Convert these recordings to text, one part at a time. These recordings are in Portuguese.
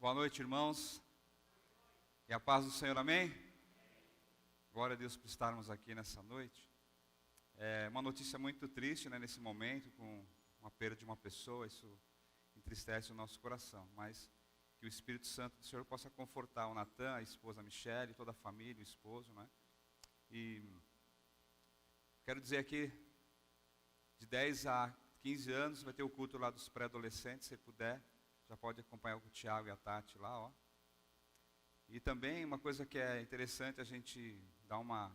Boa noite, irmãos. E a paz do Senhor, amém? Glória a Deus por estarmos aqui nessa noite. É uma notícia muito triste, né, nesse momento, com uma perda de uma pessoa, isso entristece o nosso coração, mas que o Espírito Santo do Senhor possa confortar o Natan, a esposa Michele, toda a família, o esposo, né? E quero dizer aqui, de 10 a 15 anos, vai ter o culto lá dos pré-adolescentes, se puder, já pode acompanhar o Tiago e a Tati lá, ó. E também uma coisa que é interessante a gente dar uma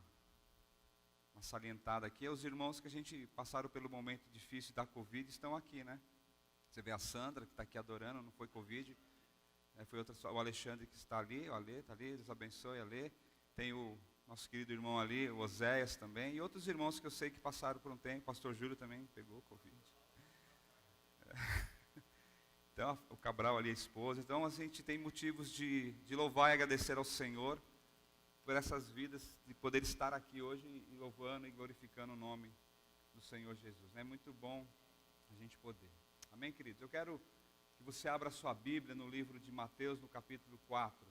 salientada aqui, é os irmãos que a gente passaram pelo momento difícil da Covid, estão aqui, né? Você vê a Sandra, que está aqui adorando, não foi Covid, foi outra, o Alexandre que está ali, o Alê está ali, Deus abençoe, Alê. Tem o nosso querido irmão ali, o Oséias também, e outros irmãos que eu sei que passaram por um tempo, o pastor Júlio também pegou Covid. Então, o Cabral ali, a esposa. Então, a gente tem motivos de louvar e agradecer ao Senhor por essas vidas, de poder estar aqui hoje e louvando e glorificando o nome do Senhor Jesus. É muito bom a gente poder. Amém, queridos? Eu quero que você abra a sua Bíblia no livro de Mateus, no capítulo 4.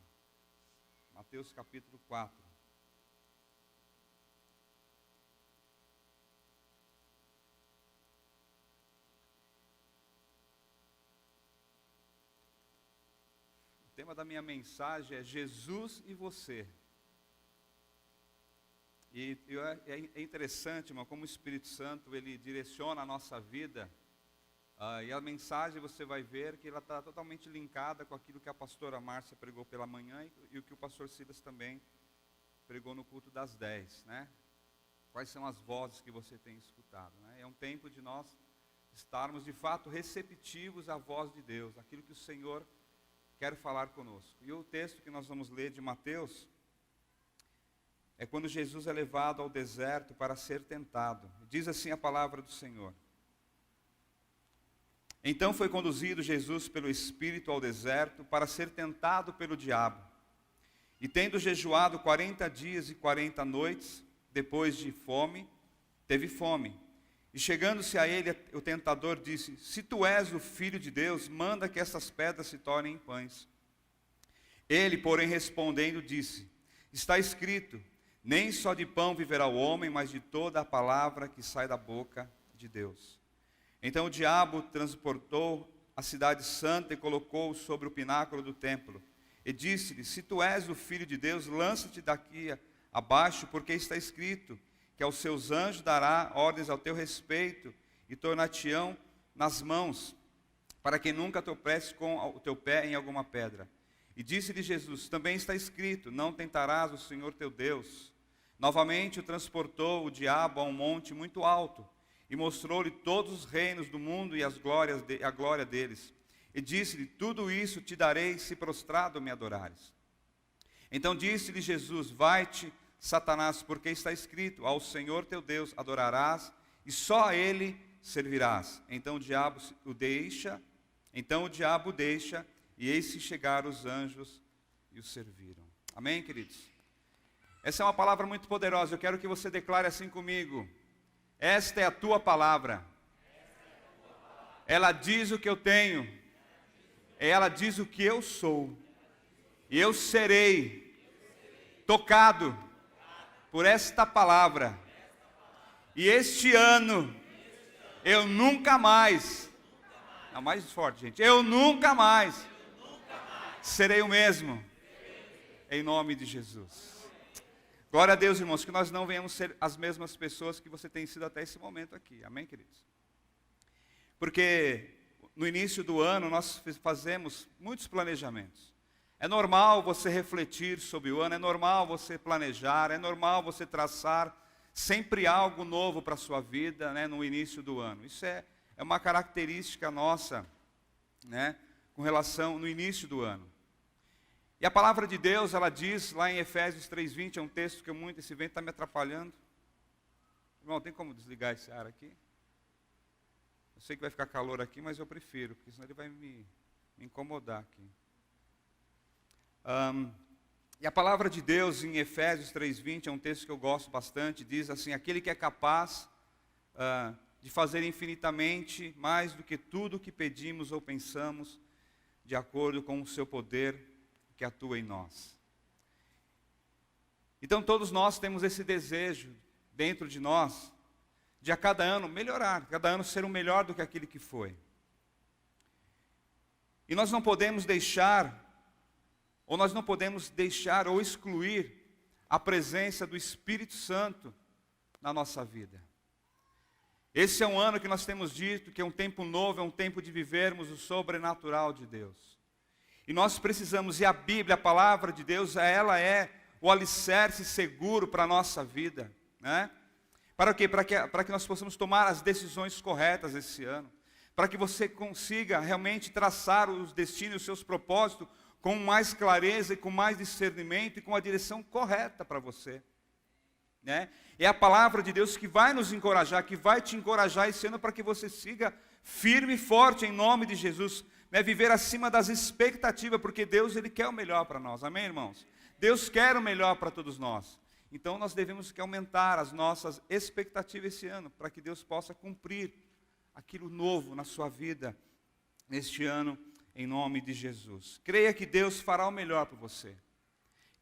Mateus, capítulo 4. O tema da minha mensagem é Jesus e você. E é interessante, irmão, como o Espírito Santo, ele direciona a nossa vida. E a mensagem você vai ver que ela está totalmente linkada com aquilo que a pastora Márcia pregou pela manhã e o que o pastor Silas também pregou no culto das 10, né? Quais são as vozes que você tem escutado, né? É um tempo de nós estarmos de fato receptivos à voz de Deus, aquilo que o Senhor quer falar conosco. E o texto que nós vamos ler de Mateus é quando Jesus é levado ao deserto para ser tentado. Diz assim a palavra do Senhor. Então foi conduzido Jesus pelo Espírito ao deserto para ser tentado pelo diabo. E tendo jejuado 40 dias e 40 noites, depois de fome, teve fome. E chegando-se a ele, o tentador disse: se tu és o Filho de Deus, manda que essas pedras se tornem em pães. Ele, porém, respondendo, disse: está escrito, nem só de pão viverá o homem, mas de toda a palavra que sai da boca de Deus. Então o diabo transportou a cidade santa e colocou-o sobre o pináculo do templo. E disse-lhe: se tu és o Filho de Deus, lança-te daqui abaixo, porque está escrito que aos seus anjos dará ordens ao teu respeito, e tornar-te-ão nas mãos, para que nunca tropeces com o teu pé em alguma pedra. E disse-lhe Jesus: também está escrito, não tentarás o Senhor teu Deus. Novamente o transportou o diabo a um monte muito alto, e mostrou-lhe todos os reinos do mundo e a glória deles. E disse-lhe: tudo isso te darei, se prostrado me adorares. Então disse-lhe Jesus: vai-te, Satanás, porque está escrito, ao Senhor teu Deus adorarás, e só a Ele servirás. Então o diabo o deixa, e eis-se chegaram os anjos e o serviram. Amém, queridos? Essa é uma palavra muito poderosa, eu quero que você declare assim comigo: esta é a tua palavra. Ela diz o que eu tenho, ela diz o que eu sou, e eu serei tocado por esta palavra. E este ano, eu nunca mais, não, mais forte, gente, eu nunca mais serei o mesmo, em nome de Jesus. Glória a Deus, irmãos, que nós não venhamos ser as mesmas pessoas que você tem sido até esse momento aqui, amém, queridos? Porque no início do ano nós fazemos muitos planejamentos. É normal você refletir sobre o ano, é normal você planejar, é normal você traçar sempre algo novo para a sua vida, né, no início do ano. Isso é uma característica nossa, né, com relação no início do ano. E a palavra de Deus, ela diz lá em Efésios 3:20, é um texto que esse vento está me atrapalhando. Irmão, tem como desligar esse ar aqui? Eu sei que vai ficar calor aqui, mas eu prefiro, porque senão ele vai me incomodar aqui. E a palavra de Deus em Efésios 3:20, é um texto que eu gosto bastante, diz assim: aquele que é capaz de fazer infinitamente mais do que tudo o que pedimos ou pensamos, de acordo com o seu poder que atua em nós. Então todos nós temos esse desejo dentro de nós, de a cada ano melhorar, cada ano ser um melhor do que aquele que foi. E nós não podemos deixar ou excluir a presença do Espírito Santo na nossa vida. Esse é um ano que nós temos dito que é um tempo novo, é um tempo de vivermos o sobrenatural de Deus. E nós precisamos, e a Bíblia, a palavra de Deus, ela é o alicerce seguro para a nossa vida, né? Para o quê? Para que nós possamos tomar as decisões corretas esse ano. Para que você consiga realmente traçar os destinos, os seus propósitos com mais clareza e com mais discernimento e com a direção correta para você, né? É a palavra de Deus que vai nos encorajar, que vai te encorajar esse ano para que você siga firme e forte em nome de Jesus, né? Viver acima das expectativas, porque Deus, Ele quer o melhor para nós, amém, irmãos? Deus quer o melhor para todos nós. Então nós devemos que aumentar as nossas expectativas esse ano, para que Deus possa cumprir aquilo novo na sua vida neste ano, em nome de Jesus. Creia que Deus fará o melhor para você.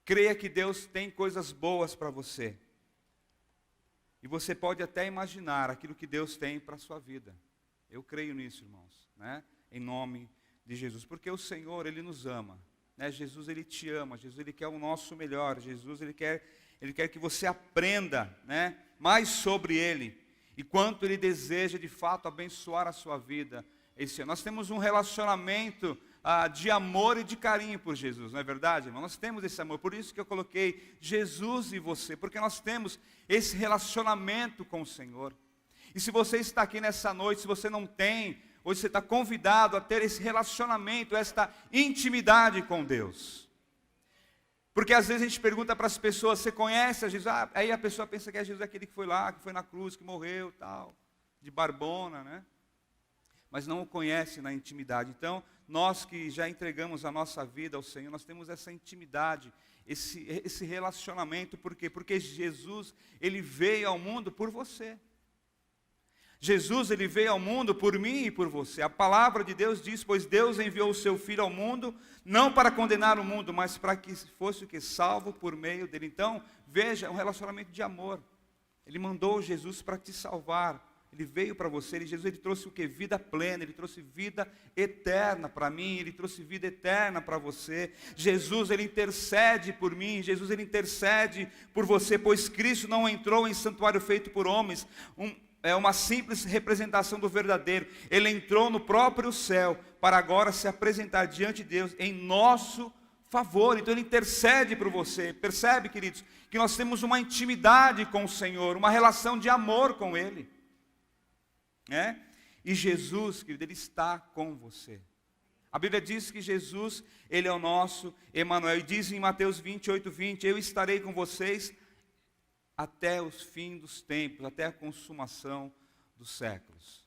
Creia que Deus tem coisas boas para você. E você pode até imaginar aquilo que Deus tem para a sua vida. Eu creio nisso, irmãos, né? Em nome de Jesus. Porque o Senhor, Ele nos ama, né? Jesus, Ele te ama. Jesus, Ele quer o nosso melhor. Jesus, Ele quer que você aprenda, né, mais sobre Ele. E quanto Ele deseja, de fato, abençoar a sua vida esse ano. Nós temos um relacionamento de amor e de carinho por Jesus, não é verdade, irmão? Nós temos esse amor, por isso que eu coloquei Jesus e você, porque nós temos esse relacionamento com o Senhor. E se você está aqui nessa noite, se você não tem, hoje você está convidado a ter esse relacionamento, esta intimidade com Deus. Porque às vezes a gente pergunta para as pessoas, você conhece a Jesus? Aí a pessoa pensa que é Jesus aquele que foi lá, que foi na cruz, que morreu, tal, de barbona, né? Mas não o conhece na intimidade. Então, nós que já entregamos a nossa vida ao Senhor, nós temos essa intimidade, esse relacionamento. Por quê? Porque Jesus, Ele veio ao mundo por você. Jesus, Ele veio ao mundo por mim e por você. A palavra de Deus diz, pois Deus enviou o seu Filho ao mundo, não para condenar o mundo, mas para que fosse o que? Salvo por meio dele. Então, veja, é um relacionamento de amor. Ele mandou Jesus para te salvar. Ele veio para você, Jesus, Ele trouxe o que? Vida plena, Ele trouxe vida eterna para mim, Ele trouxe vida eterna para você. Jesus, Ele intercede por mim, Jesus, Ele intercede por você, pois Cristo não entrou em santuário feito por homens, é uma simples representação do verdadeiro. Ele entrou no próprio céu, para agora se apresentar diante de Deus em nosso favor. Então Ele intercede por você. Percebe, queridos, que nós temos uma intimidade com o Senhor, uma relação de amor com Ele. E Jesus, querido, Ele está com você. A Bíblia diz que Jesus, Ele é o nosso Emanuel. E diz em Mateus 28:20, eu estarei com vocês até os fins dos tempos, até a consumação dos séculos.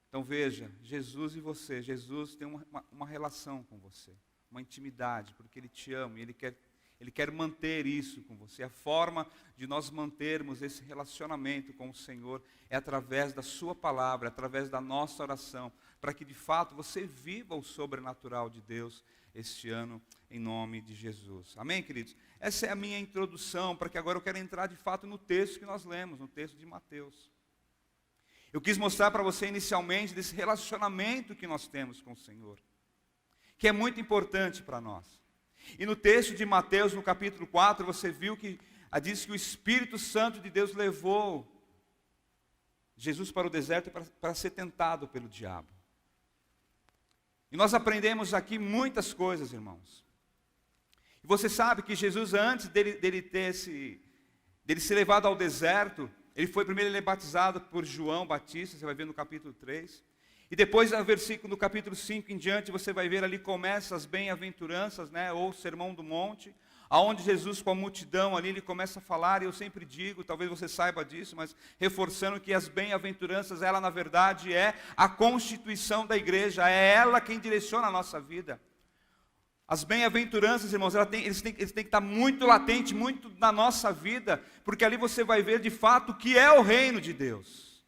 Então veja, Jesus e você, Jesus tem uma relação com você, uma intimidade, porque Ele te ama e Ele quer manter isso com você. A forma de nós mantermos esse relacionamento com o Senhor é através da sua palavra, através da nossa oração, para que de fato você viva o sobrenatural de Deus este ano, em nome de Jesus. Amém, queridos? Essa é a minha introdução, para que agora eu quero entrar de fato no texto que nós lemos, no texto de Mateus. Eu quis mostrar para você inicialmente desse relacionamento que nós temos com o Senhor, que é muito importante para nós. E no texto de Mateus, no capítulo 4, você viu que diz que o Espírito Santo de Deus levou Jesus para o deserto para ser tentado pelo diabo. E nós aprendemos aqui muitas coisas, irmãos. E você sabe que Jesus, antes dele ser levado ao deserto, ele é batizado por João Batista, você vai ver no capítulo 3. E depois, no capítulo 5 em diante, você vai ver ali começa as bem-aventuranças, né, ou o Sermão do Monte, aonde Jesus com a multidão ali, ele começa a falar, e eu sempre digo, talvez você saiba disso, mas reforçando que as bem-aventuranças, ela na verdade é a constituição da igreja, é ela quem direciona a nossa vida. As bem-aventuranças, irmãos, eles têm que estar muito latente, muito na nossa vida, porque ali você vai ver de fato o que é o reino de Deus.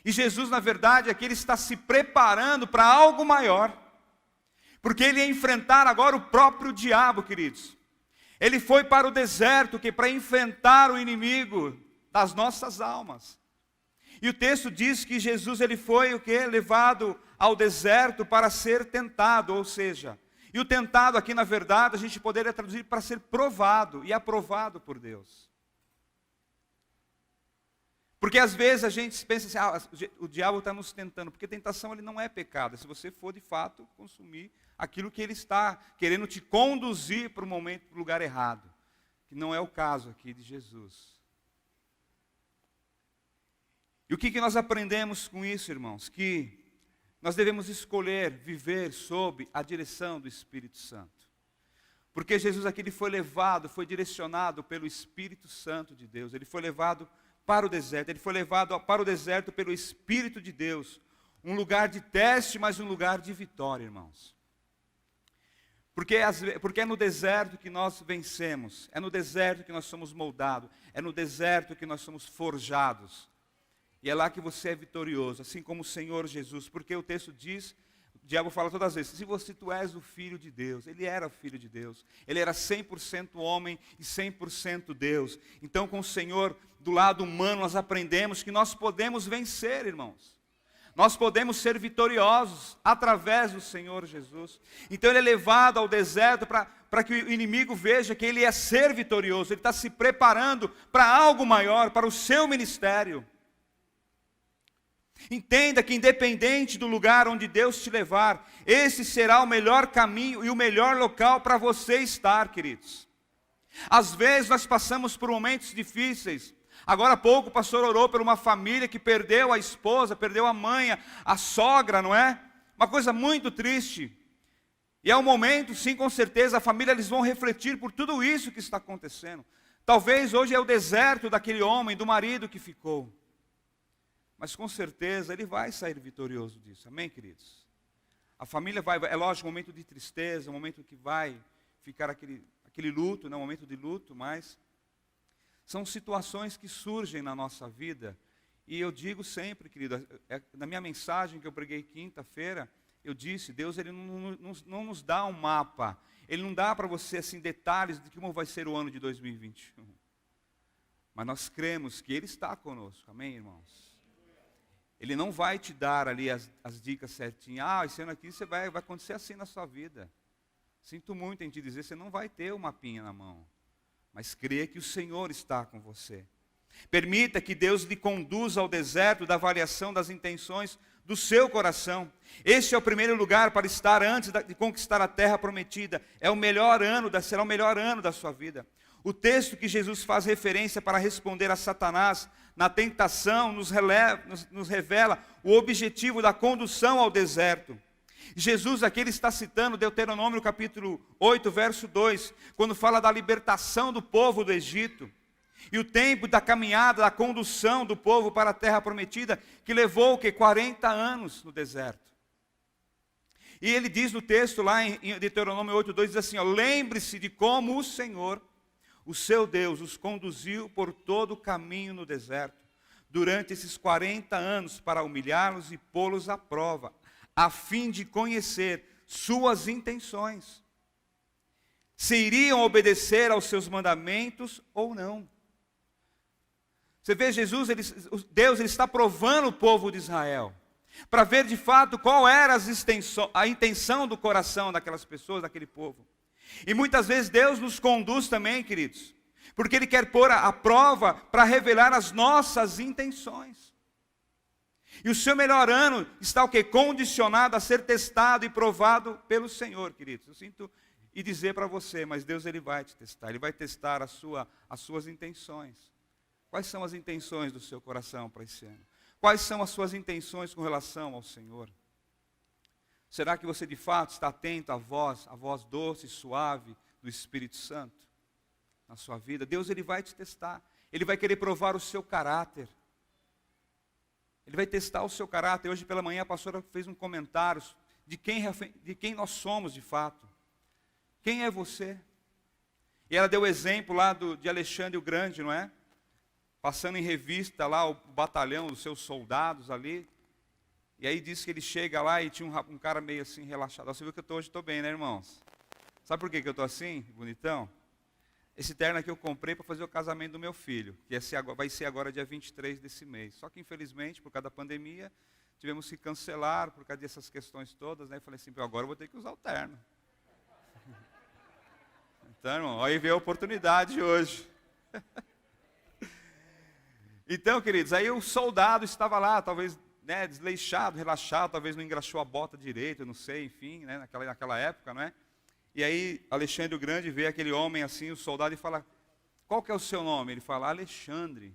E Jesus, na verdade, aqui ele está se preparando para algo maior. Porque ele ia enfrentar agora o próprio diabo, queridos. Ele foi para o deserto para enfrentar o inimigo das nossas almas. E o texto diz que Jesus ele foi o quê? Levado ao deserto para ser tentado, ou seja, e o tentado aqui na verdade a gente poderia traduzir para ser provado e aprovado por Deus. Porque às vezes a gente pensa assim, o diabo está nos tentando, porque tentação ele não é pecado, é se você for de fato consumir aquilo que ele está querendo te conduzir para o momento, para o lugar errado, que não é o caso aqui de Jesus. E o que nós aprendemos com isso, irmãos? Que nós devemos escolher viver sob a direção do Espírito Santo. Porque Jesus aqui ele foi levado, foi direcionado pelo Espírito Santo de Deus. Ele foi levado para o deserto, ele foi levado para o deserto pelo Espírito de Deus. Um lugar de teste, mas um lugar de vitória, irmãos. Porque é no deserto que nós vencemos, é no deserto que nós somos moldados, é no deserto que nós somos forjados. E é lá que você é vitorioso, assim como o Senhor Jesus. Porque o texto diz, o diabo fala todas as vezes, se tu és o Filho de Deus. Ele era o Filho de Deus. Ele era 100% homem e 100% Deus. Então com o Senhor, do lado humano, nós aprendemos que nós podemos vencer, irmãos. Nós podemos ser vitoriosos através do Senhor Jesus. Então ele é levado ao deserto para que o inimigo veja que ele é ser vitorioso. Ele está se preparando para algo maior, para o seu ministério. Entenda que independente do lugar onde Deus te levar, esse será o melhor caminho e o melhor local para você estar, queridos. Às vezes nós passamos por momentos difíceis. Agora há pouco o pastor orou por uma família que perdeu a esposa, perdeu a mãe, a sogra, não é? Uma coisa muito triste. E é um momento, sim, com certeza, a família eles vão refletir por tudo isso que está acontecendo. Talvez hoje é o deserto daquele homem, do marido que ficou. Mas com certeza ele vai sair vitorioso disso, amém, queridos? A família vai, é lógico, um momento de tristeza, um momento que vai ficar aquele luto, né, um momento de luto, mas são situações que surgem na nossa vida. E eu digo sempre, querido, na minha mensagem que eu preguei quinta-feira, eu disse, Deus ele não nos dá um mapa, Ele não dá para você assim, detalhes de como vai ser o ano de 2021. Mas nós cremos que Ele está conosco, amém, irmãos? Ele não vai te dar ali as dicas certinhas. Esse ano aqui vai acontecer assim na sua vida. Sinto muito em te dizer, você não vai ter o mapinha na mão. Mas crê que o Senhor está com você. Permita que Deus lhe conduza ao deserto da avaliação das intenções do seu coração. Este é o primeiro lugar para estar antes de conquistar a terra prometida. Será o melhor ano da sua vida. O texto que Jesus faz referência para responder a Satanás na tentação nos revela o objetivo da condução ao deserto. Jesus aqui ele está citando Deuteronômio capítulo 8, verso 2, quando fala da libertação do povo do Egito. E o tempo da caminhada, da condução do povo para a terra prometida, que levou 40 anos no deserto. E ele diz no texto lá em Deuteronômio 8, 2, diz assim, lembre-se de como o Senhor, o seu Deus, os conduziu por todo o caminho no deserto, durante esses 40 anos, para humilhá-los e pô-los à prova, a fim de conhecer suas intenções, se iriam obedecer aos seus mandamentos ou não. Você vê Jesus, Deus ele está provando o povo de Israel, para ver de fato qual era a intenção do coração daquelas pessoas, daquele povo. E muitas vezes Deus nos conduz também, queridos, porque Ele quer pôr a prova para revelar as nossas intenções. E o seu melhor ano está o quê? Condicionado a ser testado e provado pelo Senhor, queridos. Eu sinto e dizer para você, mas Deus ele vai te testar, Ele vai testar as suas intenções. Quais são as intenções do seu coração para esse ano? Quais são as suas intenções com relação ao Senhor? Será que você de fato está atento à voz doce e suave do Espírito Santo na sua vida? Deus ele vai te testar, Ele vai querer provar o seu caráter. Ele vai testar o seu caráter. Hoje pela manhã a pastora fez um comentário de quem nós somos de fato. Quem é você? E ela deu o exemplo lá de Alexandre o Grande, não é? Passando em revista lá o batalhão dos seus soldados ali. E aí diz que ele chega lá e tinha um cara meio assim relaxado. Você viu que hoje estou bem, né, irmãos? Sabe por que eu estou assim, bonitão? Esse terno aqui eu comprei para fazer o casamento do meu filho, que vai ser agora dia 23 desse mês. Só que infelizmente, por causa da pandemia, tivemos que cancelar por causa dessas questões todas, né? Eu falei assim, agora eu vou ter que usar o terno. Então, irmão, aí veio a oportunidade hoje. Então, queridos, aí o soldado estava lá, talvez, né, desleixado, relaxado, talvez não engraxou a bota direito, eu não sei, enfim, né, naquela época, não é? E aí Alexandre o Grande vê aquele homem assim, o soldado, e fala, qual que é o seu nome? Ele fala, Alexandre.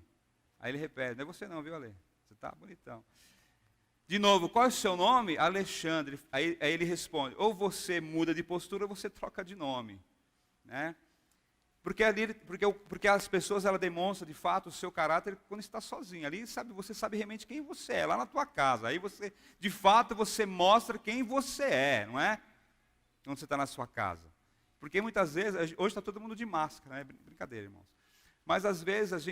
Aí ele repete, não é você não, viu, Ale? Você está bonitão. De novo, qual é o seu nome? Alexandre. Aí ele responde, ou você muda de postura, ou você troca de nome. Né? Porque as pessoas elas demonstram de fato o seu caráter quando está sozinho. Ali você sabe realmente quem você é, lá na tua casa. Aí de fato você mostra quem você é, não é? Quando você está na sua casa. Porque muitas vezes, hoje está todo mundo de máscara, né? Brincadeira, irmãos. Mas às vezes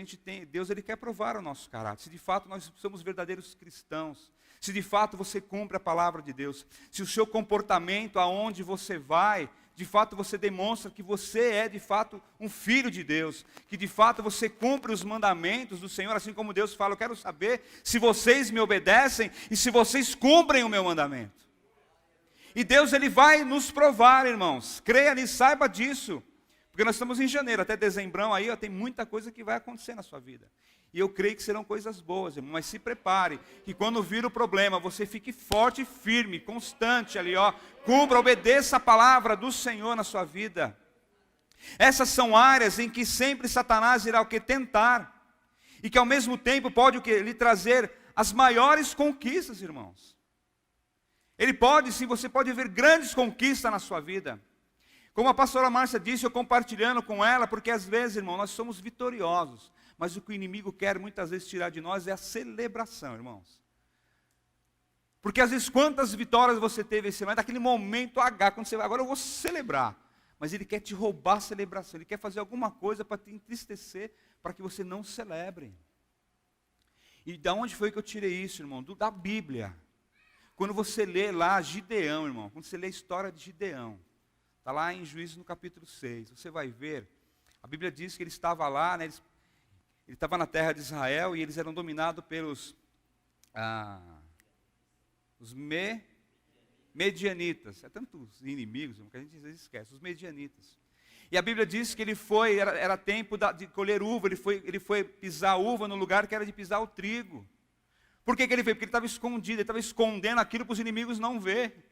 Deus ele quer provar o nosso caráter. Se de fato nós somos verdadeiros cristãos, se de fato você cumpre a palavra de Deus, se o seu comportamento aonde você vai, de fato você demonstra que você é de fato um filho de Deus, que de fato você cumpre os mandamentos do Senhor, assim como Deus fala, eu quero saber se vocês me obedecem e se vocês cumprem o meu mandamento. E Deus ele vai nos provar, irmãos, creia nisso, saiba disso. Porque nós estamos em janeiro, até dezembrão aí, tem muita coisa que vai acontecer na sua vida. E eu creio que serão coisas boas, irmão, mas se prepare, que quando vir o problema, você fique forte e firme, constante ali, cumpra, obedeça a palavra do Senhor na sua vida. Essas são áreas em que sempre Satanás irá tentar, e que ao mesmo tempo pode lhe trazer as maiores conquistas, irmãos. Ele pode, sim, você pode ver grandes conquistas na sua vida. Como a pastora Márcia disse, eu compartilhando com ela, porque às vezes, irmão, nós somos vitoriosos, mas o que o inimigo quer muitas vezes tirar de nós é a celebração, irmãos. Porque às vezes quantas vitórias você teve esse ano, daquele momento H, quando você vai, agora eu vou celebrar. Mas ele quer te roubar a celebração, ele quer fazer alguma coisa para te entristecer, para que você não celebre. E de onde foi que eu tirei isso, irmão? Da Bíblia. Quando você lê lá Gideão, irmão, quando você lê a história de Gideão, está lá em Juízes no capítulo 6, você vai ver, a Bíblia diz que ele estava lá, né, ele estava na terra de Israel e eles eram dominados pelos os medianitas, é tantos inimigos que a gente às vezes esquece, os medianitas. E a Bíblia diz que ele foi, era tempo de colher uva, ele foi pisar uva no lugar que era de pisar o trigo. Por que ele veio? Porque ele estava escondido, ele estava escondendo aquilo para os inimigos não ver.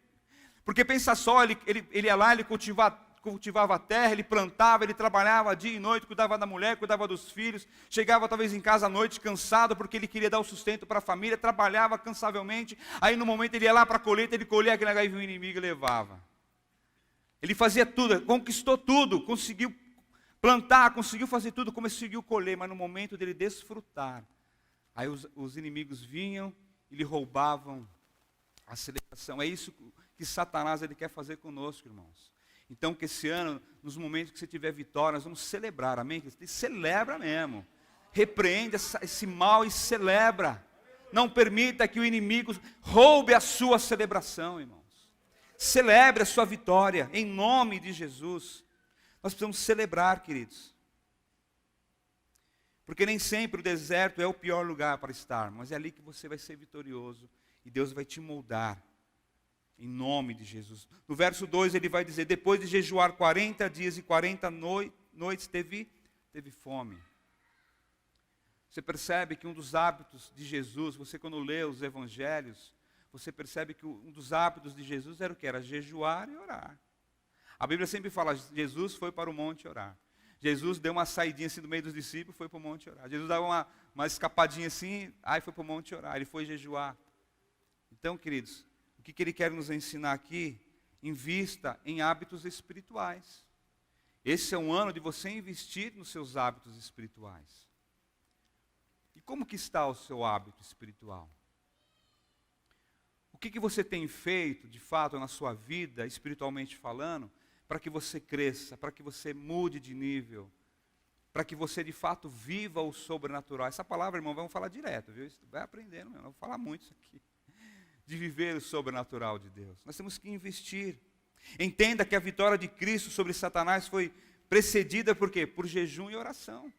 Porque pensa só, ele ia lá, ele cultivava a terra, ele plantava, ele trabalhava dia e noite, cuidava da mulher, cuidava dos filhos, chegava talvez em casa à noite cansado, porque ele queria dar o sustento para a família, trabalhava cansavelmente, aí no momento ele ia lá para a colheita, ele colhia aquele negócio e o inimigo e levava. Ele fazia tudo, conquistou tudo, conseguiu plantar, conseguiu fazer tudo, conseguiu colher, mas no momento dele desfrutar, aí os inimigos vinham e lhe roubavam a celebração. É isso que Satanás ele quer fazer conosco, irmãos. Então que esse ano, nos momentos que você tiver vitória, nós vamos celebrar, amém? Celebra mesmo. Repreende esse mal e celebra. Não permita que o inimigo roube a sua celebração, irmãos. Celebre a sua vitória, em nome de Jesus. Nós precisamos celebrar, queridos. Porque nem sempre o deserto é o pior lugar para estar, mas é ali que você vai ser vitorioso e Deus vai te moldar, em nome de Jesus. No verso 2 ele vai dizer, depois de jejuar 40 dias e 40 noites, teve fome. Você percebe que um dos hábitos de Jesus, você quando lê os evangelhos, você percebe que um dos hábitos de Jesus era o que? Era jejuar e orar. A Bíblia sempre fala, Jesus foi para o monte orar. Jesus deu uma saidinha assim do meio dos discípulos, foi para o monte orar. Jesus dava uma escapadinha assim, aí foi para o monte orar, ele foi jejuar. Então, queridos, o que ele quer nos ensinar aqui? Invista em hábitos espirituais. Esse é um ano de você investir nos seus hábitos espirituais. E como que está o seu hábito espiritual? O que você tem feito, de fato, na sua vida, espiritualmente falando, para que você cresça, para que você mude de nível, para que você, de fato, viva o sobrenatural? Essa palavra, irmão, vamos falar direto, viu? Vai aprendendo mesmo, vamos falar muito isso aqui. de viver o sobrenatural de Deus. Nós temos que investir. Entenda que a vitória de Cristo sobre Satanás foi precedida por quê? Por jejum e oração.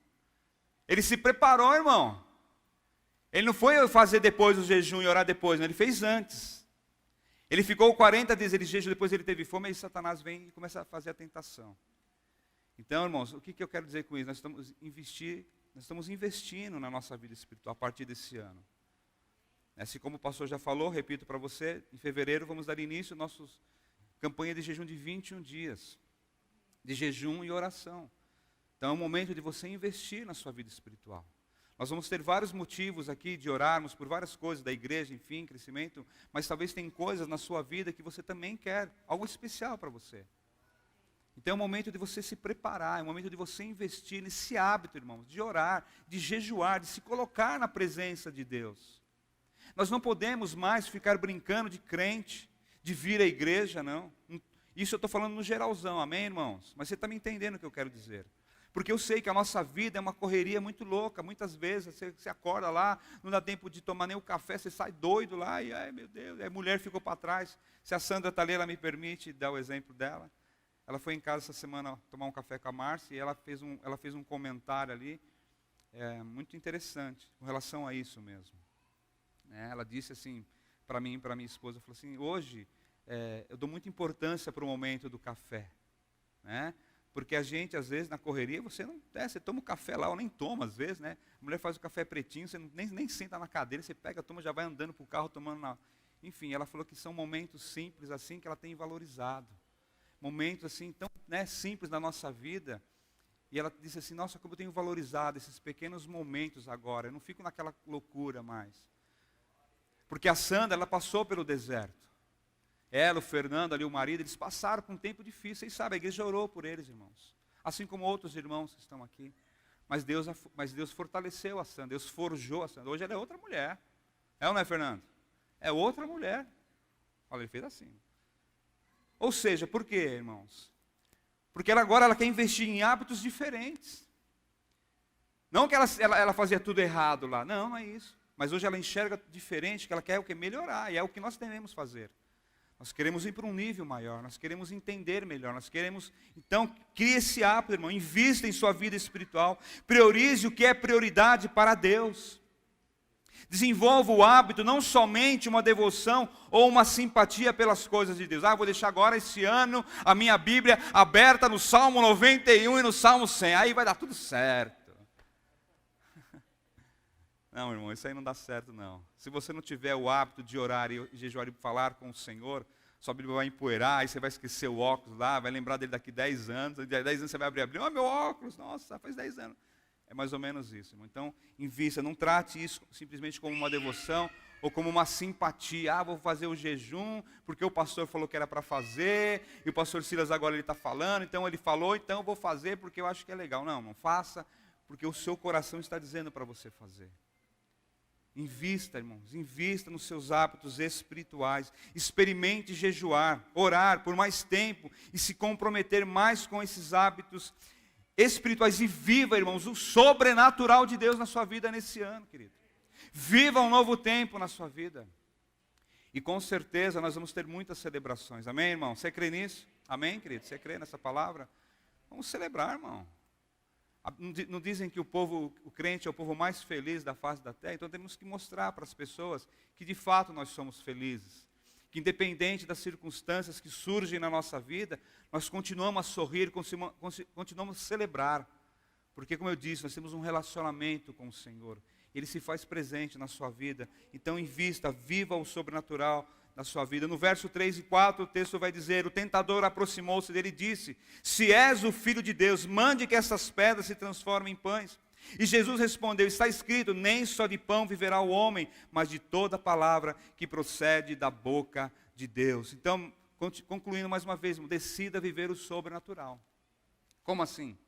Ele se preparou, irmão. Ele não foi fazer depois o jejum e orar depois, não, ele fez antes. Ele ficou 40 dias, ele jejuou, depois ele teve fome, aí Satanás vem e começa a fazer a tentação. Então, irmãos, o que eu quero dizer com isso? Nós estamos investindo na nossa vida espiritual a partir desse ano. Assim como o pastor já falou, repito para você, em fevereiro vamos dar início à nossa campanha de jejum de 21 dias, de jejum e oração. Então é o momento de você investir na sua vida espiritual. Nós vamos ter vários motivos aqui de orarmos por várias coisas da igreja, enfim, crescimento, mas talvez tem coisas na sua vida que você também quer, algo especial para você. Então é o momento de você se preparar, é o momento de você investir nesse hábito, irmãos, de orar, de jejuar, de se colocar na presença de Deus. Nós não podemos mais ficar brincando de crente, de vir à igreja, não. Isso eu estou falando no geralzão, amém, irmãos? Mas você está me entendendo o que eu quero dizer. Porque eu sei que a nossa vida é uma correria muito louca. Muitas vezes você acorda lá, não dá tempo de tomar nem o café, você sai doido lá e, ai meu Deus, a mulher ficou para trás. Se a Sandra está ali, ela me permite dar o exemplo dela. Ela foi em casa essa semana tomar um café com a Márcia e ela fez um comentário ali, muito interessante, com relação a isso mesmo. Ela disse assim, para mim e para minha esposa, falou assim, hoje eu dou muita importância para o momento do café, né? Porque a gente, às vezes, na correria, você toma o café lá, ou nem toma, às vezes, né? A mulher faz o café pretinho, você nem senta na cadeira, você pega, toma, já vai andando para o carro, tomando Enfim, ela falou que são momentos simples, assim, que ela tem valorizado. Momentos, assim, tão simples na nossa vida. E ela disse assim, nossa, como eu tenho valorizado esses pequenos momentos agora, eu não fico naquela loucura mais. Porque a Sandra, ela passou pelo deserto. Ela, o Fernando, ali o marido, eles passaram por um tempo difícil. Vocês sabem, a igreja orou por eles, irmãos. Assim como outros irmãos que estão aqui. Mas Deus fortaleceu a Sandra, Deus forjou a Sandra. Hoje ela é outra mulher. É ou não é, Fernando? É outra mulher. Olha, ele fez assim. Ou seja, por quê, irmãos? Porque agora ela quer investir em hábitos diferentes. Não que ela fazia tudo errado lá. Não é isso. Mas hoje ela enxerga diferente, que ela quer o quê? Melhorar. E é o que nós devemos fazer. Nós queremos ir para um nível maior, nós queremos entender melhor, nós queremos, então, crie esse hábito, irmão, invista em sua vida espiritual, priorize o que é prioridade para Deus. Desenvolva o hábito, não somente uma devoção ou uma simpatia pelas coisas de Deus. Vou deixar agora esse ano a minha Bíblia aberta no Salmo 91 e no Salmo 100, aí vai dar tudo certo. Não, irmão, isso aí não dá certo, não. Se você não tiver o hábito de orar e jejuar e falar com o Senhor, sua Bíblia vai empoeirar, aí você vai esquecer o óculos lá, vai lembrar dele daqui 10 anos, daqui 10 anos você vai abrir, meu óculos, nossa, faz 10 anos. É mais ou menos isso, irmão. Então, invista, não trate isso simplesmente como uma devoção ou como uma simpatia. Vou fazer o jejum, porque o pastor falou que era para fazer, e o pastor Silas agora ele está falando, então ele falou, então eu vou fazer porque eu acho que é legal. Não faça, porque o seu coração está dizendo para você fazer. Invista, irmãos, invista nos seus hábitos espirituais, experimente jejuar, orar por mais tempo e se comprometer mais com esses hábitos espirituais e viva, irmãos, o sobrenatural de Deus na sua vida nesse ano, querido. Viva um novo tempo na sua vida. E com certeza nós vamos ter muitas celebrações, amém, irmão? Você crê nisso? Amém, querido? Você crê nessa palavra? Vamos celebrar, irmão. Não dizem que o crente é o povo mais feliz da face da terra? Então temos que mostrar para as pessoas que de fato nós somos felizes. Que independente das circunstâncias que surgem na nossa vida, nós continuamos a sorrir, continuamos a celebrar. Porque, como eu disse, nós temos um relacionamento com o Senhor. Ele se faz presente na sua vida. Então invista, viva o sobrenatural na sua vida. No verso 3 e 4 o texto vai dizer, o tentador aproximou-se dele e disse, se és o Filho de Deus, mande que essas pedras se transformem em pães. E Jesus respondeu, está escrito, nem só de pão viverá o homem, mas de toda palavra que procede da boca de Deus. Então, concluindo mais uma vez, decida viver o sobrenatural. Como assim?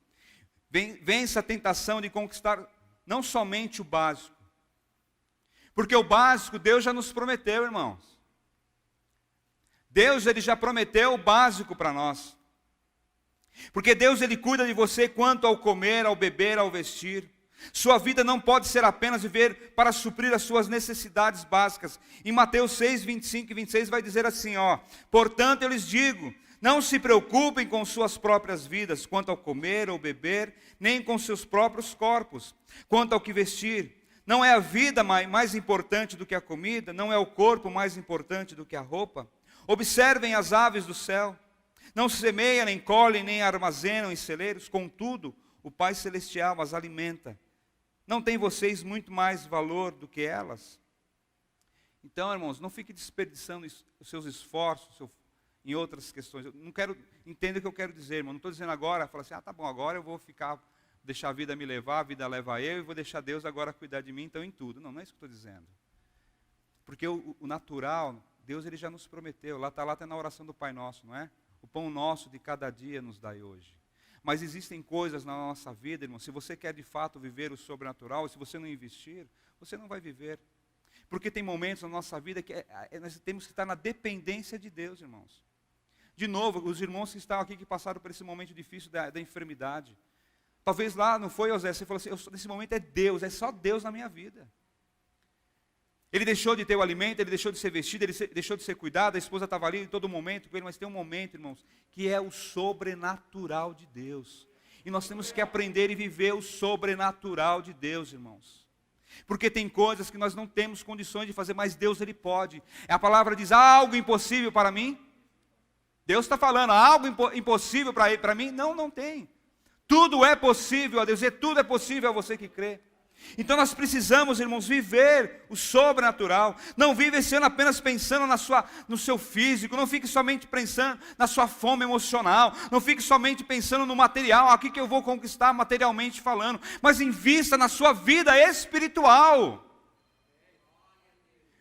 Vença a tentação de conquistar não somente o básico. Porque o básico Deus já nos prometeu, irmãos. Deus ele já prometeu o básico para nós. Porque Deus ele cuida de você quanto ao comer, ao beber, ao vestir. Sua vida não pode ser apenas viver para suprir as suas necessidades básicas. Em Mateus 6, 25 e 26 vai dizer assim, portanto eu lhes digo, não se preocupem com suas próprias vidas, quanto ao comer ou beber, nem com seus próprios corpos, quanto ao que vestir. Não é a vida mais importante do que a comida, não é o corpo mais importante do que a roupa. Observem as aves do céu, não semeiam, nem colhem, nem armazenam em celeiros, contudo, o Pai Celestial as alimenta. Não tem vocês muito mais valor do que elas? Então, irmãos, não fique desperdiçando os seus esforços em outras questões. Eu não quero, entenda o que eu quero dizer, irmão. Não estou dizendo agora, falar assim, tá bom, agora eu vou deixar a vida me levar, a vida leva eu, e vou deixar Deus agora cuidar de mim, então em tudo. Não é isso que eu estou dizendo. Porque o natural, Deus ele já nos prometeu, lá está na oração do Pai Nosso, não é? O pão nosso de cada dia nos dai hoje. Mas existem coisas na nossa vida, irmão, se você quer de fato viver o sobrenatural, se você não investir, você não vai viver. Porque tem momentos na nossa vida que nós temos que estar na dependência de Deus, irmãos. De novo, os irmãos que estão aqui, que passaram por esse momento difícil da enfermidade. Talvez lá não foi, José, você falou assim, nesse momento é Deus, é só Deus na minha vida. Ele deixou de ter o alimento, ele deixou de ser vestido, ele deixou de ser cuidado, a esposa estava ali em todo momento com ele, mas tem um momento, irmãos, que é o sobrenatural de Deus. E nós temos que aprender e viver o sobrenatural de Deus, irmãos. Porque tem coisas que nós não temos condições de fazer, mas Deus ele pode. A palavra diz, há algo impossível para mim? Deus está falando, há algo impossível para mim? Não, não tem. Tudo é possível a Deus, e tudo é possível a você que crê. Então nós precisamos, irmãos, viver o sobrenatural. Não vive esse ano apenas pensando no seu físico. Não fique somente pensando na sua fome emocional. Não fique somente pensando no material, aqui que eu vou conquistar materialmente falando. Mas invista na sua vida espiritual.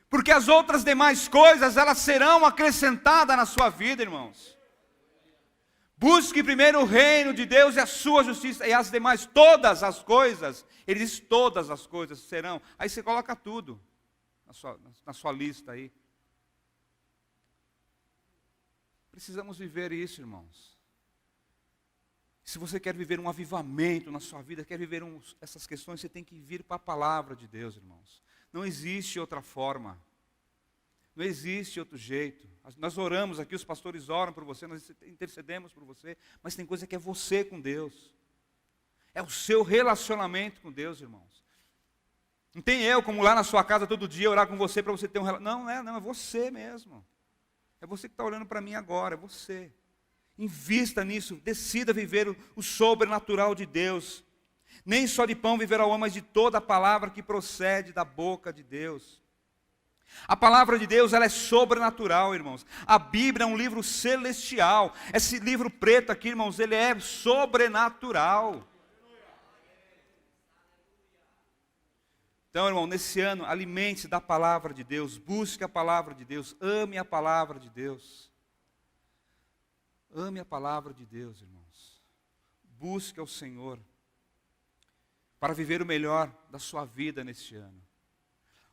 Porque as outras demais coisas, elas serão acrescentadas na sua vida, irmãos. Busque primeiro o reino de Deus e a sua justiça, e as demais, todas as coisas, ele diz todas as coisas serão. Aí você coloca tudo na sua lista aí. Precisamos viver isso, irmãos. Se você quer viver um avivamento na sua vida, quer viver essas questões, você tem que vir para a palavra de Deus, irmãos. Não existe outra forma. Não existe outro jeito. Nós oramos aqui, os pastores oram por você, nós intercedemos por você, mas tem coisa que é você com Deus. É o seu relacionamento com Deus, irmãos. Não tem eu, como lá na sua casa todo dia, orar com você para você ter um relacionamento. Não, é você mesmo. É você que está olhando para mim agora, é você. Invista nisso, decida viver o sobrenatural de Deus. Nem só de pão viverá o homem, mas de toda a palavra que procede da boca de Deus. A palavra de Deus, ela é sobrenatural, irmãos. A Bíblia é um livro celestial. Esse livro preto aqui, irmãos, ele é sobrenatural. Então, irmão, nesse ano, alimente-se da palavra de Deus. Busque a palavra de Deus. Ame a palavra de Deus. Ame a palavra de Deus, irmãos. Busque ao Senhor para viver o melhor da sua vida neste ano.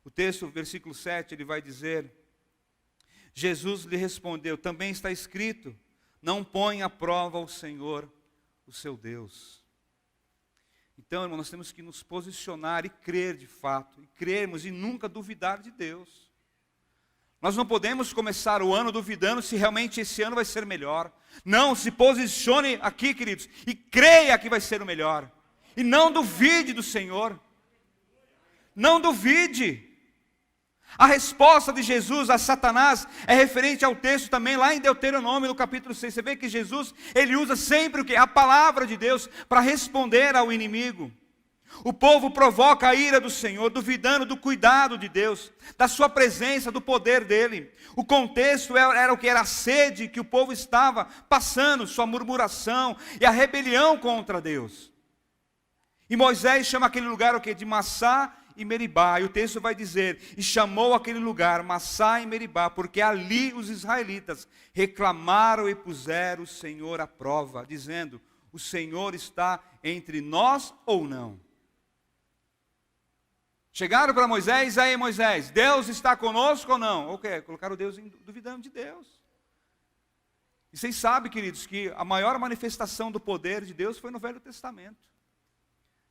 O texto, versículo 7, ele vai dizer, Jesus lhe respondeu, também está escrito, não põe à prova o Senhor, o seu Deus. Então, irmão, nós temos que nos posicionar e crer de fato, e crermos e nunca duvidar de Deus. Nós não podemos começar o ano duvidando se realmente esse ano vai ser melhor. Não, se posicione aqui, queridos, e creia que vai ser o melhor. E não duvide do Senhor. Não duvide. A resposta de Jesus a Satanás é referente ao texto também lá em Deuteronômio, no capítulo 6. Você vê que Jesus, ele usa sempre o quê? A palavra de Deus para responder ao inimigo. O povo provoca a ira do Senhor, duvidando do cuidado de Deus, da sua presença, do poder dele. O contexto era o que? Era a sede que o povo estava passando, sua murmuração e a rebelião contra Deus. E Moisés chama aquele lugar o quê? De Massá e Meribá, e o texto vai dizer, e chamou aquele lugar Massá e Meribá, porque ali os israelitas reclamaram e puseram o Senhor à prova, dizendo, o Senhor está entre nós ou não? Chegaram para Moisés, aí Moisés, Deus está conosco ou não? Ou quê? Colocaram Deus duvidando de Deus. E vocês sabem, queridos, que a maior manifestação do poder de Deus foi no Velho Testamento.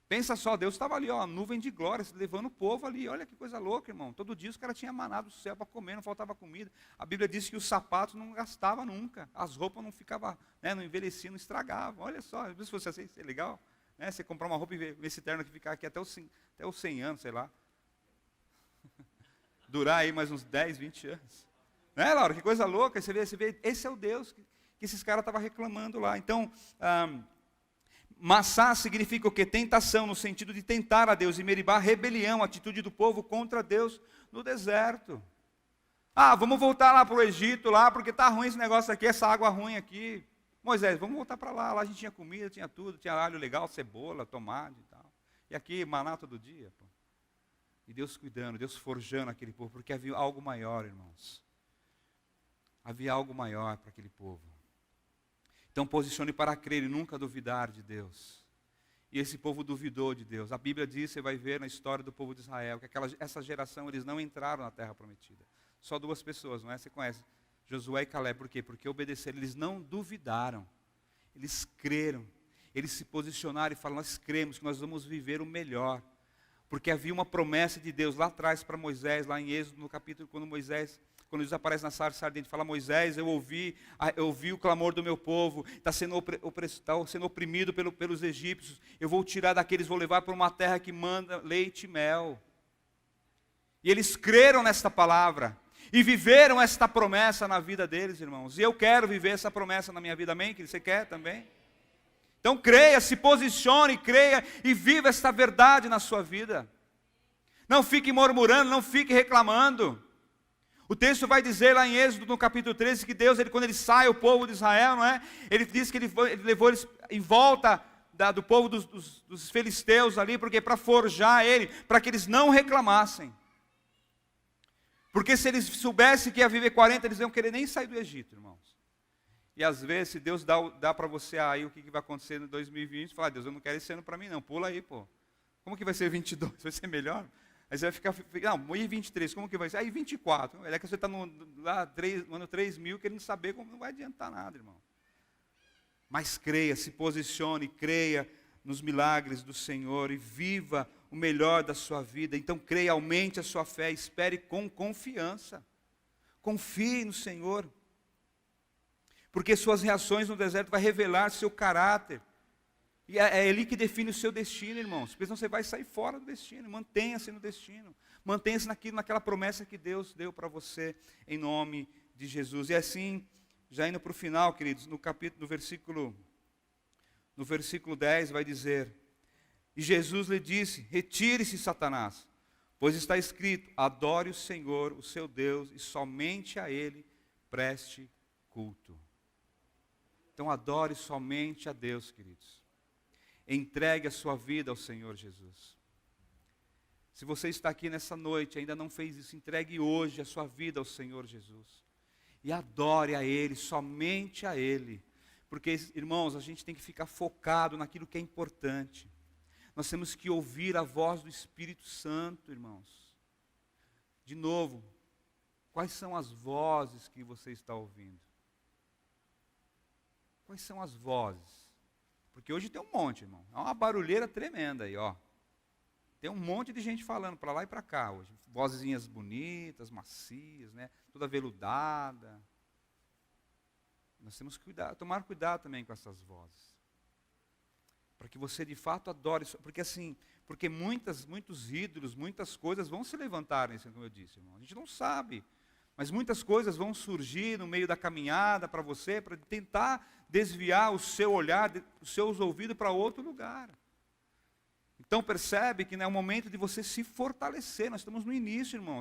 Pensa só, Deus estava ali, ó, nuvem de glória, levando o povo ali. Olha que coisa louca, irmão. Todo dia os caras tinham maná do céu para comer, não faltava comida. A Bíblia diz que os sapatos não gastavam nunca. As roupas não ficavam, né, não envelheciam, não estragavam. Olha só, se fosse assim, seria legal. Né, você comprar uma roupa e ver esse terno que ficar aqui até os 100 anos, sei lá. Durar aí mais uns 10, 20 anos. Né, Laura? Que coisa louca. Você vê, esse é o Deus que esses caras estavam reclamando lá. Então, Massá significa o quê? Tentação, no sentido de tentar a Deus. E Meribá, rebelião, atitude do povo contra Deus no deserto. Vamos voltar lá para o Egito, lá, porque está ruim esse negócio aqui, essa água ruim aqui. Moisés, vamos voltar para lá. Lá a gente tinha comida, tinha tudo, tinha alho legal, cebola, tomate e tal. E aqui, maná todo dia. Pô. E Deus cuidando, Deus forjando aquele povo, porque havia algo maior, irmãos. Havia algo maior para aquele povo. Então posicione para crer e nunca duvidar de Deus. E esse povo duvidou de Deus. A Bíblia diz, você vai ver na história do povo de Israel, que essa geração, eles não entraram na terra prometida. Só 2 pessoas, não é? Você conhece? Josué e Caleb. Por quê? Porque obedeceram, eles não duvidaram. Eles creram. Eles se posicionaram e falaram, nós cremos que nós vamos viver o melhor. Porque havia uma promessa de Deus lá atrás para Moisés, lá em Êxodo, no capítulo, quando Deus aparece na sarça ardente, fala, Moisés, eu ouvi o clamor do meu povo, está sendo oprimido pelos egípcios, eu vou tirar daqueles, vou levar para uma terra que manda leite e mel. E eles creram nesta palavra, e viveram esta promessa na vida deles, irmãos. E eu quero viver essa promessa na minha vida, amém? Que você quer também? Então creia, se posicione, creia e viva esta verdade na sua vida. Não fique murmurando, não fique reclamando. O texto vai dizer lá em Êxodo, no capítulo 13, que Deus, quando ele sai, o povo de Israel, não é? Ele diz que ele levou eles em volta do povo dos filisteus ali, porque para forjar ele, para que eles não reclamassem. Porque se eles soubessem que ia viver 40, eles iam querer nem sair do Egito, irmãos. E às vezes, se Deus dá para você aí o que vai acontecer em 2020, fala, Deus, eu não quero esse ano para mim não, pula aí, pô. Como que vai ser 22? Vai ser melhor? Aí você vai ficar, não, e 23, como que vai ser? Aí 24, é que você está no ano 3000 querendo saber como, não vai adiantar nada, irmão. Mas creia, se posicione, creia nos milagres do Senhor e viva o melhor da sua vida. Então creia, aumente a sua fé, espere com confiança. Confie no Senhor. Porque suas reações no deserto vai revelar seu caráter. E é Ele que define o seu destino, irmãos. Porque senão você vai sair fora do destino. Mantenha-se no destino. Mantenha-se naquela promessa que Deus deu para você, em nome de Jesus. E assim, já indo para o final, queridos, no versículo 10 vai dizer, e Jesus lhe disse, retire-se, Satanás, pois está escrito, adore o Senhor, o seu Deus, e somente a Ele preste culto. Então adore somente a Deus, queridos. Entregue a sua vida ao Senhor Jesus. Se você está aqui nessa noite e ainda não fez isso, entregue hoje a sua vida ao Senhor Jesus. E adore a Ele, somente a Ele. Porque, irmãos, a gente tem que ficar focado naquilo que é importante. Nós temos que ouvir a voz do Espírito Santo, irmãos. De novo, quais são as vozes que você está ouvindo? Quais são as vozes? Porque hoje tem um monte, irmão. É uma barulheira tremenda aí, ó. Tem um monte de gente falando para lá e para cá hoje. Vozinhas bonitas, macias, né? Toda veludada. Nós temos que tomar cuidado também com essas vozes. Para que você de fato adore. Porque muitos ídolos, muitas coisas vão se levantar, assim, como eu disse, irmão. A gente não sabe. Mas muitas coisas vão surgir no meio da caminhada para você, para tentar desviar o seu olhar, os seus ouvidos para outro lugar. Então percebe que é o momento de você se fortalecer. Nós estamos no início, irmão.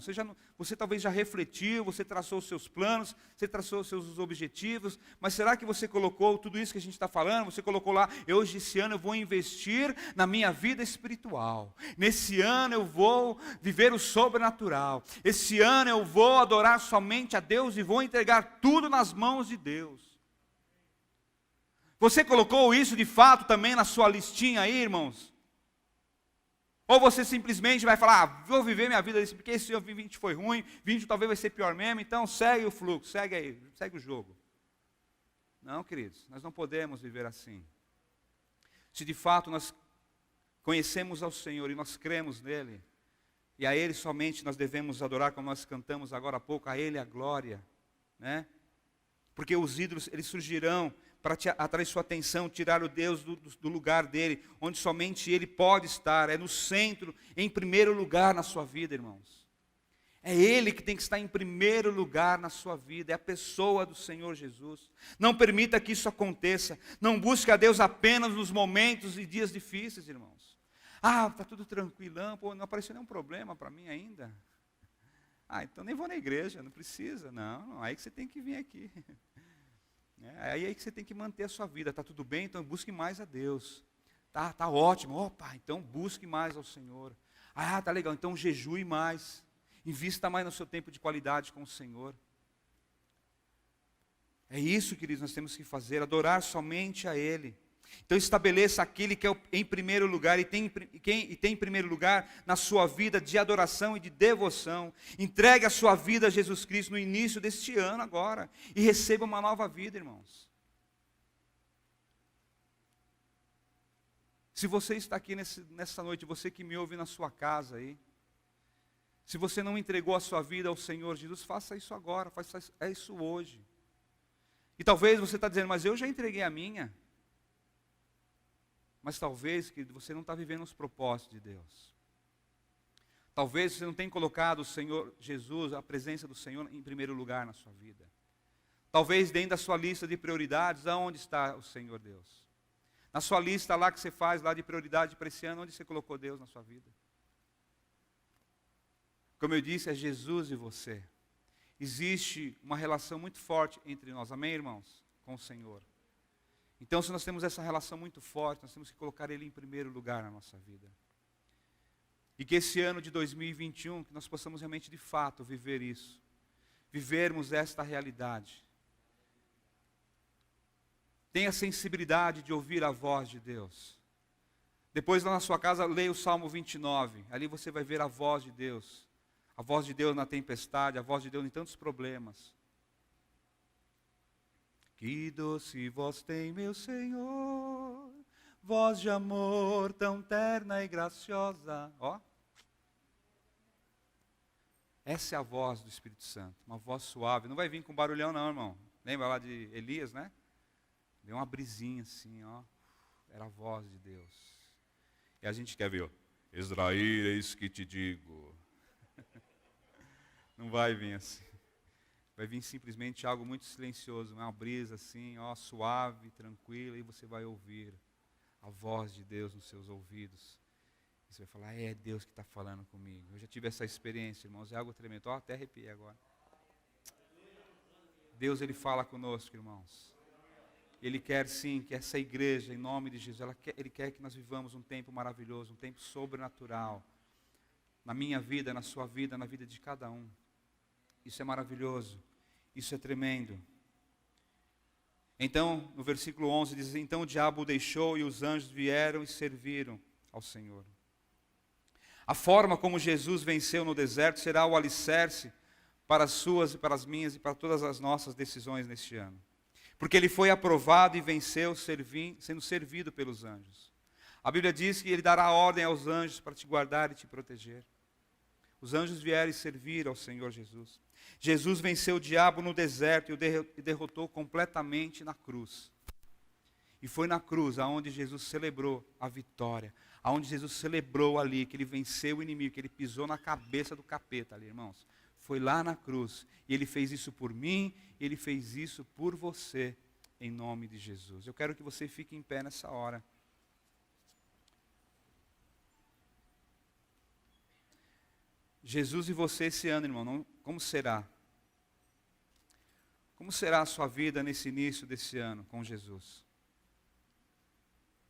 Você talvez já refletiu, você traçou os seus planos, você traçou os seus objetivos, mas será que você colocou tudo isso que a gente está falando? Você colocou lá, esse ano eu vou investir na minha vida espiritual. Nesse ano eu vou viver o sobrenatural. Esse ano eu vou adorar somente a Deus e vou entregar tudo nas mãos de Deus. Você colocou isso de fato também na sua listinha aí, irmãos? Ou você simplesmente vai falar, vou viver minha vida, porque esse ano 20 foi ruim, 20 talvez vai ser pior mesmo, então segue o fluxo, segue aí, segue o jogo. Não, queridos, nós não podemos viver assim. Se de fato nós conhecemos ao Senhor e nós cremos nele, e a Ele somente nós devemos adorar, como nós cantamos agora há pouco, a Ele a glória, né? Porque os ídolos, eles surgirão para atrair sua atenção, tirar o Deus do lugar dele, onde somente Ele pode estar, é no centro, em primeiro lugar na sua vida, irmãos. É Ele que tem que estar em primeiro lugar na sua vida, é a pessoa do Senhor Jesus. Não permita que isso aconteça, não busque a Deus apenas nos momentos e dias difíceis, irmãos. Ah, está tudo tranquilão, pô, não apareceu nenhum problema para mim ainda. Ah, então nem vou na igreja, não precisa. Não, aí que você tem que vir aqui. Aí que você tem que manter a sua vida. Está tudo bem, então busque mais a Deus. Tá ótimo, opa, então busque mais ao Senhor. Ah, tá legal, então jejue mais. Invista mais no seu tempo de qualidade com o Senhor. É isso, queridos, nós temos que fazer, adorar somente a Ele. Então estabeleça aquele que é em primeiro lugar e tem em primeiro lugar na sua vida de adoração e de devoção. Entregue a sua vida a Jesus Cristo no início deste ano agora e receba uma nova vida, irmãos. Se você está aqui nessa noite, você que me ouve na sua casa aí, se você não entregou a sua vida ao Senhor Jesus, faça isso agora, faça isso hoje. E talvez você está dizendo, mas eu já entreguei a minha. Mas talvez que você não está vivendo os propósitos de Deus. Talvez você não tenha colocado o Senhor Jesus, a presença do Senhor em primeiro lugar na sua vida. Talvez dentro da sua lista de prioridades, aonde está o Senhor Deus? Na sua lista lá que você faz lá de prioridade para esse ano, onde você colocou Deus na sua vida? Como eu disse, é Jesus e você. Existe uma relação muito forte entre nós, amém, irmãos? Com o Senhor. Então, se nós temos essa relação muito forte, nós temos que colocar Ele em primeiro lugar na nossa vida. E que esse ano de 2021, que nós possamos realmente, de fato, viver isso. Vivermos esta realidade. Tenha sensibilidade de ouvir a voz de Deus. Depois, lá na sua casa, leia o Salmo 29. Ali você vai ver a voz de Deus. A voz de Deus na tempestade, a voz de Deus em tantos problemas. Que doce voz tem, meu Senhor, voz de amor tão terna e graciosa. Ó. Essa é a voz do Espírito Santo, uma voz suave. Não vai vir com barulhão não, irmão. Lembra lá de Elias, né? Deu uma brisinha assim, ó. Era a voz de Deus. E a gente quer ver, ó. Israel, eis que te digo. Não vai vir assim. Vai vir simplesmente algo muito silencioso, uma brisa assim, ó, suave, tranquila, e você vai ouvir a voz de Deus nos seus ouvidos. E você vai falar, é Deus que está falando comigo. Eu já tive essa experiência, irmãos, é algo tremendo. Ó, até arrepiei agora. Deus, Ele fala conosco, irmãos. Ele quer sim que essa igreja, em nome de Jesus, Ele quer que nós vivamos um tempo maravilhoso, um tempo sobrenatural. Na minha vida, na sua vida, na vida de cada um. Isso é maravilhoso, isso é tremendo. Então, no versículo 11 diz, então o diabo o deixou e os anjos vieram e serviram ao Senhor. A forma como Jesus venceu no deserto será o alicerce para as suas e para as minhas e para todas as nossas decisões neste ano. Porque ele foi aprovado e venceu sendo servido pelos anjos. A Bíblia diz que ele dará ordem aos anjos para te guardar e te proteger. Os anjos vieram e serviram ao Senhor Jesus. Jesus venceu o diabo no deserto e derrotou completamente na cruz. E foi na cruz aonde Jesus celebrou a vitória. Aonde Jesus celebrou ali que ele venceu o inimigo, que ele pisou na cabeça do capeta ali, irmãos. Foi lá na cruz. E ele fez isso por mim, ele fez isso por você, em nome de Jesus. Eu quero que você fique em pé nessa hora. Jesus e você esse ano, irmão, como será? Como será a sua vida nesse início desse ano com Jesus?